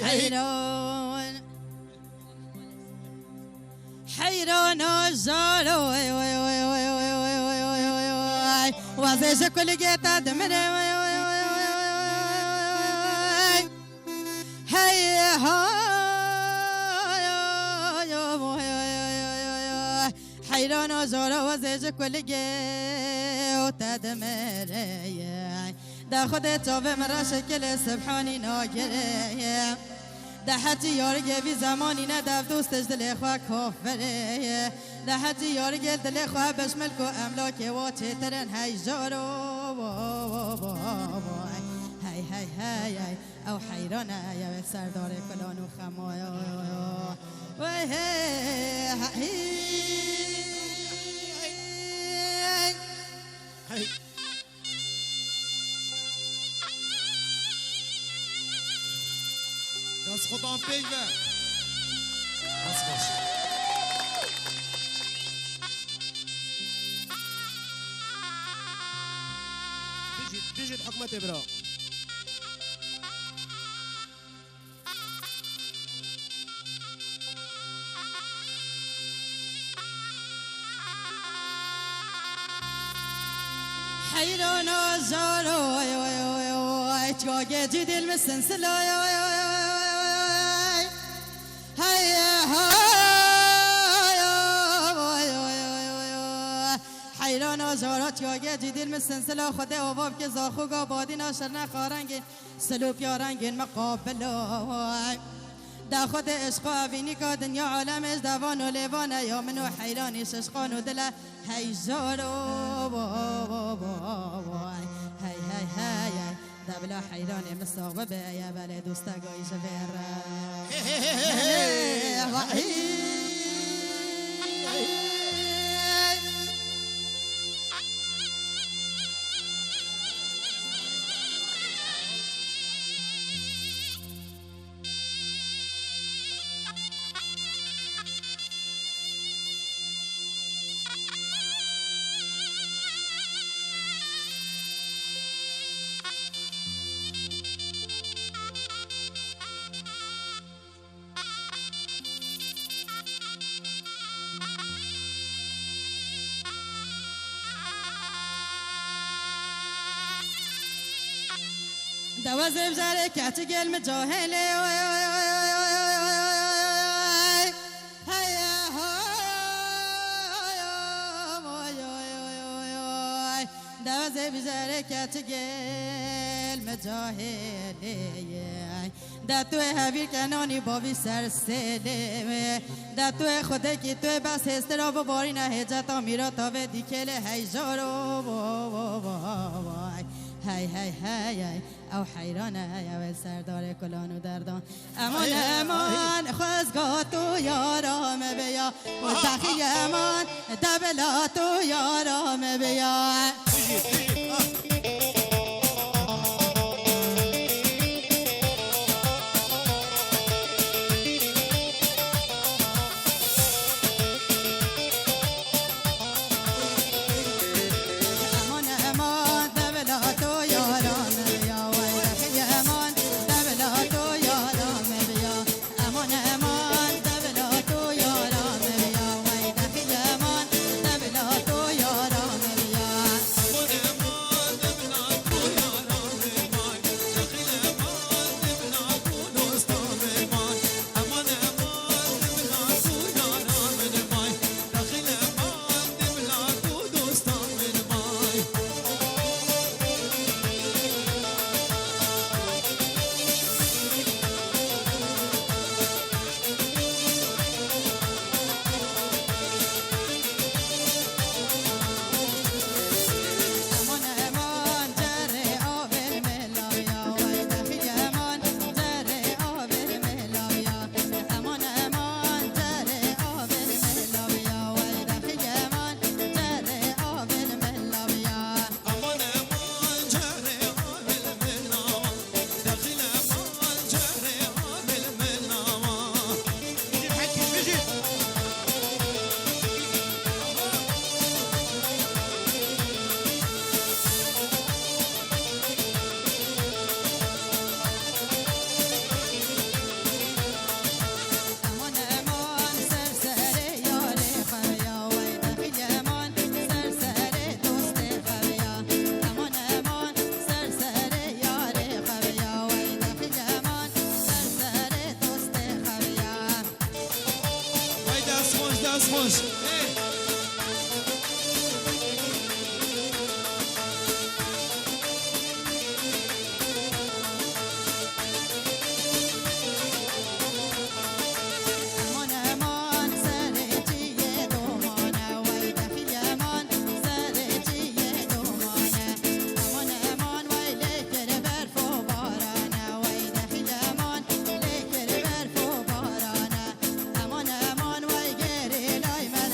حيران حيران الزارو وزيش كل جيتا دمر حيران الزارو وزيش كل جيتا دمر ده خودت آب مرا شکل سبحانی ناگره ده حتی یارگه بی زمانی ندف دوستش دل خواه کافره ده حتی یارگه دل خواه بشمل کو املاک و چیترن هی جارو هی هی هی هی او حیرانه یا سردار کلان و خمای وی هی هی دست خودم پیگه دست باش بيجي حكمة إبراهيم حيران الزارو تواجه جدي المسنسلة حیران آزارات یا جدیل مسنسلا خود اواب که زاخوگا بادی ناشر نخارنگین سلوب یارنگین مقابل دا خود عشق آوینی که دنیا عالمش دوان و لیوانه یا منو حیرانیش عشقان و دل هیزارو هی هی هی دا بلا حیرانی مصاغبه به یا بله دوستگاهی شبیر دوازم زاره کچی گل مجاهله دوازم زاره کچی گل مجاهله دا تو هویر کنانی باوی سرسله دا تو خوده کی تو بس هسترا و باری نه هجتا میرا تا و دیکل هیجارو هی هی هی هی او حیرانه یا سردار کلان و دردان امان امان خوزگاه تو یارام بیا و تخیل امان دبلا تو یارام بیا بس خوش ايه امان امان سرچی دومانه وای دخیل امان سرچی دومانه امان امان وای لیکر برف و بارانه وای دخیل امان لیکر برف و بارانه امان امان وای گری لای من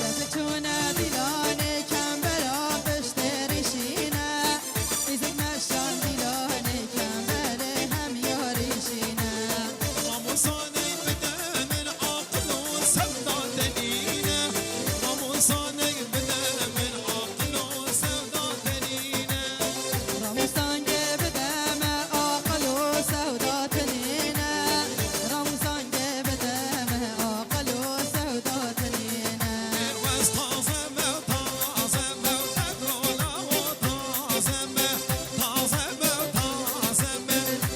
دفتونا دیلانه کم برا بشتری شینه ایزک مشان دیلانه کم بره هم یاری شینه رمضاني بدا من عقل وسودا دنينا رمضاني بدا من عقل وسودا دنينا رمضان بدم عقل و سودا تنینه رمضان بدم عقل و سودا تنینه واستعظم تعظم تقرولا وتعظم تعظم تعظم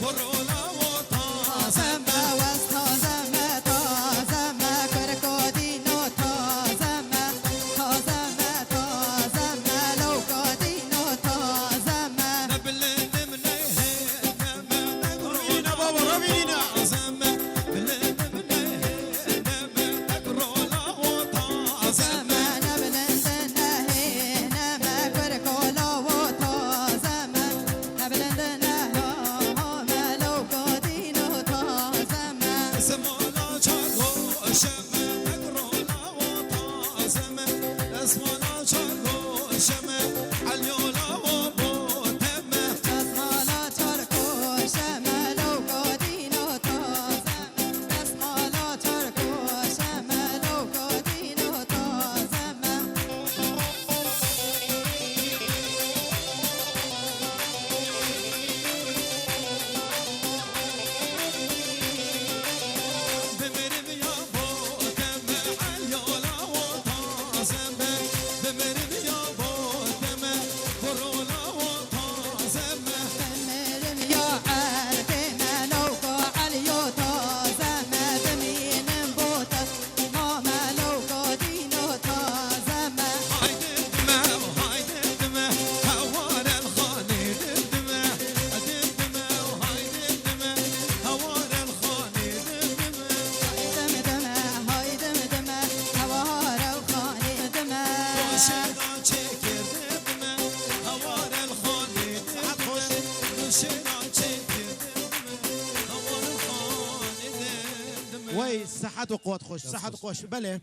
قرولا وتعظم تازم واستازم تازم کرکودینو تازم تازم تازم لوکودینو تازم بلد منه نقرولا بابا ربينا تعظم بلد منه نقرولا وتعظم اسمنا شارو شم نقرولا وتعظم اسمنا شارو شم عليولا وبوتم بمرم يا بوتم عليولا وتعظم بمرم يا بوتم قرولا وتعظم هايد الدماء وهايد الدماء هوار الخالد الدماء الدماء وهايد الدماء هوار الخالد الدماء وشنا شكر الدماء هوار الخالد الدماء وشنا شكر الدماء هوار الخالد الدماء وي صحة وقوة خوش صحة وقوة بله